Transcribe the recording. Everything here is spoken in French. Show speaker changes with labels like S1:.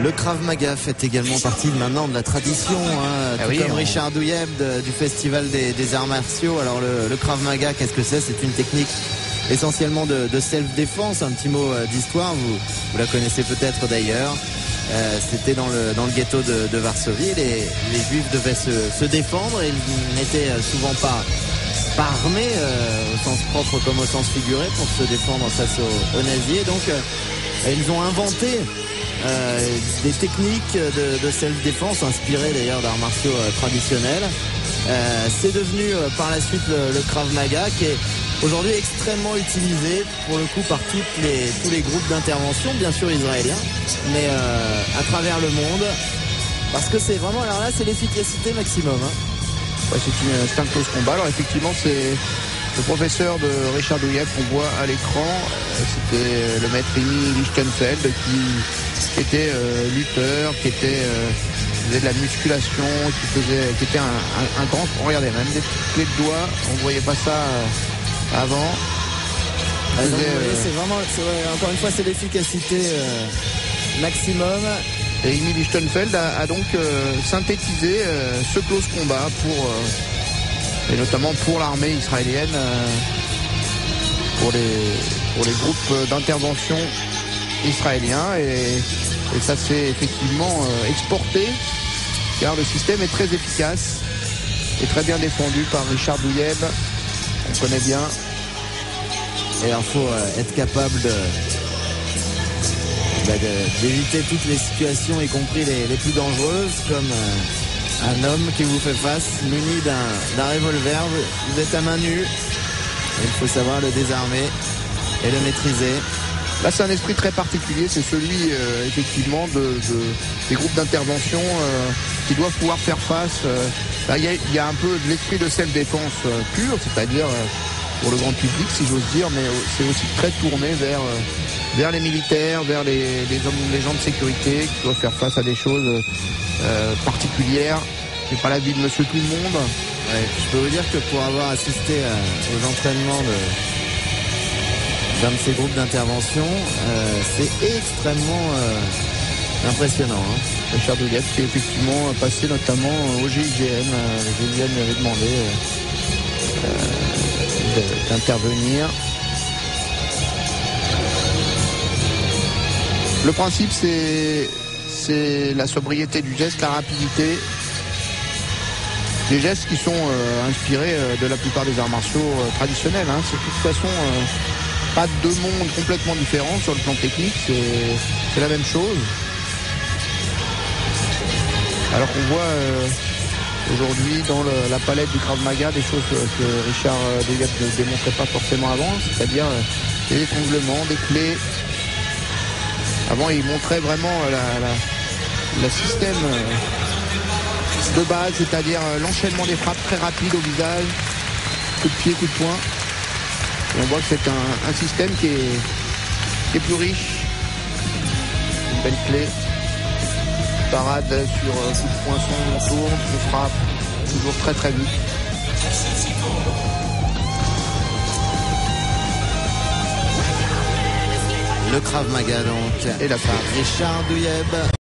S1: Le Krav Maga fait également partie maintenant de la tradition, hein, tout comme Richard Douyeb du Festival des Arts Martiaux. Alors le Krav Maga, qu'est-ce que c'est? C'est une technique essentiellement de self-défense. Un petit mot d'histoire, vous la connaissez peut-être d'ailleurs. C'était dans le ghetto de Varsovie. Les Juifs devaient se défendre et ils n'étaient souvent pas armés au sens propre comme au sens figuré pour se défendre face aux nazis. Et donc ils ont inventé des techniques de self-défense inspirées d'ailleurs d'arts martiaux traditionnels. C'est devenu par la suite le Krav Maga qui est aujourd'hui extrêmement utilisé pour le coup par tous les groupes d'intervention, bien sûr israéliens, mais à travers le monde, parce que c'est vraiment, alors là c'est l'efficacité maximum, hein.
S2: Ouais, c'est un close combat. Alors effectivement c'est le professeur de Richard Douyeb qu'on voit à l'écran. C'était le maître Imi Lichtenfeld qui était lutteur, qui faisait de la musculation, qui était un grand, regardez, même des petites clés de doigts, on voyait pas ça avant.
S1: Donc, vous voyez, c'est vraiment, encore une fois, c'est l'efficacité maximum.
S2: Et Imi Lichtenfeld a donc synthétisé ce close combat et notamment pour l'armée israélienne, pour les groupes d'intervention israéliens, et ça s'est effectivement exporté car le système est très efficace et très bien défendu par Richard Douyeb, on connaît bien.
S1: Et il faut être capable d'éviter toutes les situations, y compris les plus dangereuses, comme un homme qui vous fait face muni d'un revolver. Vous êtes à main nue et il faut savoir le désarmer et le maîtriser.
S2: Là c'est un esprit très particulier, c'est celui effectivement des groupes d'intervention qui doivent pouvoir faire face. Là il y a un peu de l'esprit de self-défense pur, c'est-à-dire pour le grand public si j'ose dire, mais c'est aussi très tourné vers les militaires, vers les gens de sécurité qui doivent faire face à des choses particulières. C'est pas la vie de monsieur tout le monde.
S1: Ouais, je peux vous dire que pour avoir assisté aux entraînements d'un de ces groupes d'intervention, c'est extrêmement impressionnant, hein.
S2: Richard Douyeb qui est effectivement passé notamment au GIGN. Le GIGN lui avait demandé d'intervenir. Le principe c'est la sobriété du geste, la rapidité. Des gestes qui sont inspirés de la plupart des arts martiaux traditionnels, hein. C'est de toute façon pas deux mondes complètement différents sur le plan technique, c'est la même chose. Alors qu'on voit aujourd'hui dans la palette du Krav Maga des choses que Richard Douyeb ne démontrait pas forcément avant, c'est-à-dire des étranglements, des clés. Avant il montrait vraiment le système de base, c'est-à-dire l'enchaînement des frappes très rapides au visage, coup de pied, coup de poing. Et on voit que c'est un système qui est plus riche. Une belle clé. Parade sur coup de poinçon, on tourne, on frappe, toujours très très vite.
S1: Le Krav Maga donc,
S2: et la
S1: par Richard Douyeb.